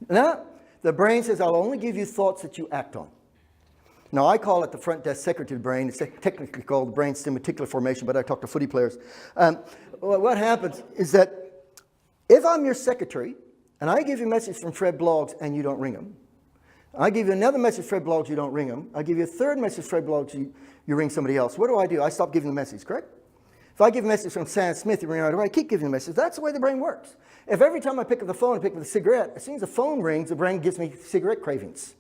No, the brain says, I'll only give you thoughts that you act on. Now, I call it the front desk secretary brain. It's technically called brain stem reticular formation, but I talk to footy players. What happens is that if I'm your secretary, and I give you a message from Fred Bloggs and you don't ring him, I give you another message, Fred Bloggs, you don't ring him. I give you a third message, Fred Bloggs, you ring somebody else. What do? I stop giving the message, correct? If I give a message from Sam Smith, you ring right away, I keep giving the message. That's the way the brain works. If every time I pick up the phone and pick up the cigarette, as soon as the phone rings, the brain gives me cigarette cravings.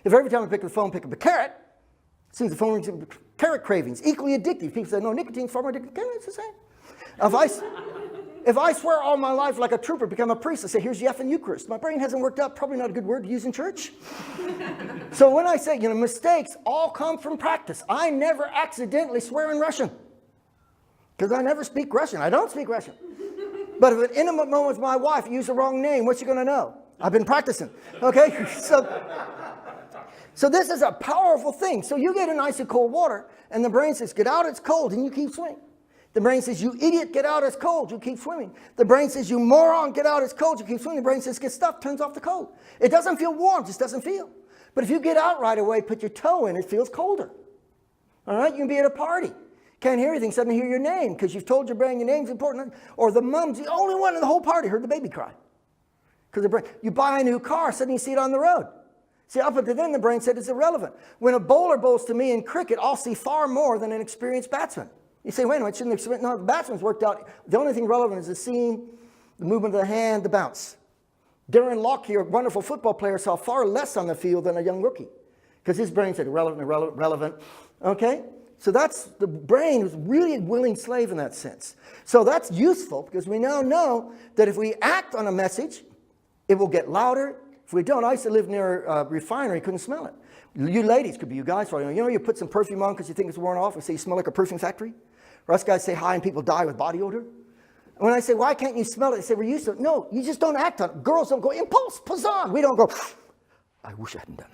If every time I pick up the phone, pick up a carrot, as soon as the phone rings, carrot cravings, equally addictive. People say, no, nicotine's far more addictive. It's the same. If I swear all my life like a trooper, become a priest, I say, here's the effing Eucharist. My brain hasn't worked out, probably not a good word to use in church. So when I say, mistakes all come from practice. I never accidentally swear in Russian. Because I never speak Russian. I don't speak Russian. But if an intimate moment with my wife, use the wrong name, what's she going to know? I've been practicing. Okay? So this is a powerful thing. So you get in icy cold water, and the brain says, get out, it's cold, and you keep swimming. The brain says, you idiot, get out, it's cold, you keep swimming. The brain says, you moron, get out, it's cold, you keep swimming. The brain says, get stuck, turns off the cold. It doesn't feel warm, just doesn't feel. But if you get out right away, put your toe in, it feels colder. All right, you can be at a party. Can't hear anything, suddenly hear your name, because you've told your brain your name's important. Or the mom's the only one in the whole party heard the baby cry. Because the brain, you buy a new car, suddenly you see it on the road. See, up until then, the brain said it's irrelevant. When a bowler bowls to me in cricket, I'll see far more than an experienced batsman. You say, wait a minute, shouldn't the, no, the batsman's worked out. The only thing relevant is the seam, the movement of the hand, the bounce. Darren Lockyer, a wonderful football player, saw far less on the field than a young rookie. Because his brain said irrelevant. Okay? So that's, the brain is really a willing slave in that sense. So that's useful because we now know that if we act on a message, it will get louder. If we don't, I used to live near a refinery, couldn't smell it. You ladies, could be you guys, you put some perfume on because you think it's worn off, and say you smell like a perfume factory. Or us guys say hi and people die with body odor. And when I say, why can't you smell it? They say, we're used to it. No, you just don't act on it. Girls don't go, impulse, pizzazz. We don't go, I wish I hadn't done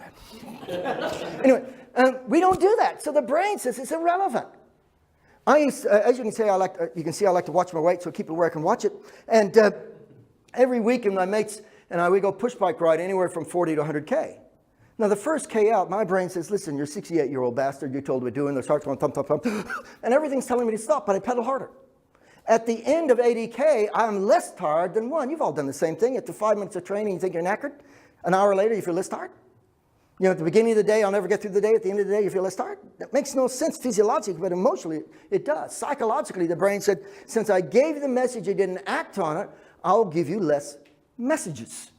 that. Anyway, we don't do that. So the brain says it's irrelevant. As you can see, I like to watch my weight, so I keep it where I can watch it. And every weekend, my mates and I, we go push bike ride anywhere from 40 to 100K. Now, the first K out, my brain says, listen, you're a 68-year-old bastard. You told me to do it. And the heart's going thump, thump, thump. And everything's telling me to stop, but I pedal harder. At the end of 80K, I'm less tired than one. You've all done the same thing. After 5 minutes of training, you think you're knackered. An hour later, you feel less tired. At the beginning of the day, I'll never get through the day. At the end of the day, you feel less tired. That makes no sense physiologically, but emotionally, it does. Psychologically, the brain said, since I gave you the message, you didn't act on it, I'll give you less messages.